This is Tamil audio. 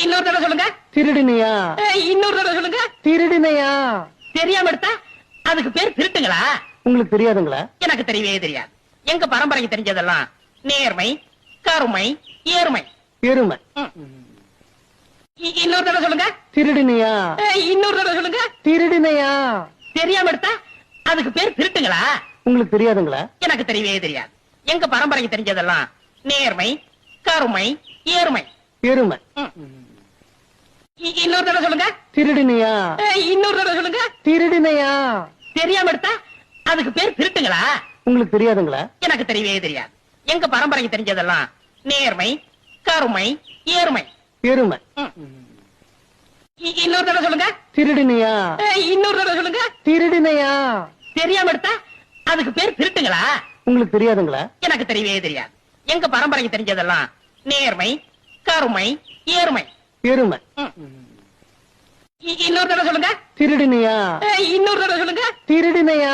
இன்னொரு தடவை சொல்லுங்க. திருடினியா? இன்னொரு தடவை சொல்லுங்க. திருடினையா? தெரியாம எடுத்தா அதுக்கு பேர் திருட்டுங்களா? உங்களுக்கு தெரியாதுங்களா? எனக்கு தெரியவே தெரியாது. எங்க பரம்பரைக்கு தெரிஞ்சதெல்லாம் நேர்மை, கருமை, ஏர்மை. எருமை. இன்னொரு தடவை சொல்லுங்க. திருடினியா? இன்னொரு தடவை சொல்லுங்க. திருடினையா? தெரியாம எடுத்தா அதுக்கு பேர் திருட்டுங்களா? உங்களுக்கு தெரியாதுங்களா? எனக்கு தெரியவே தெரியாது. எங்க பரம்பரைக்கு தெரிஞ்சதெல்லாம் நேர்மை, கருமை, ஏர்மை. எருமை. இன்னொரு தடவை சொல்லுங்க. திருடினியா? இன்னொரு தடவை சொல்லுங்க. திருடினையா? தெரியாம எடுத்தா அதுக்கு பேர் திருட்டுங்களா? உங்களுக்கு தெரியாதுங்களா? எனக்கு தெரியவே தெரியாது. எங்க பரம்பரைக்கு தெரிஞ்சதெல்லாம் நேர்மை, கருமை, ஏர்மை. எருமை. இன்னொரு தடவை சொல்லுங்க. திருடினியா? இன்னொரு தடவை சொல்லுங்க. திருடினையா? தெரியாம எடுத்தா அதுக்கு பேர் திருட்டுங்களா? உங்களுக்கு தெரியாதுங்களா? எனக்கு தெரியவே தெரியாது. எங்க பரம்பரைக்கு தெரிஞ்சதெல்லாம் நேர்மை, கருமை, ஏர்மை. எருமை. இன்னொரு தடவை சொல்லுங்க. திருடினியா? இன்னொரு தடவை சொல்லுங்க. திருடினையா?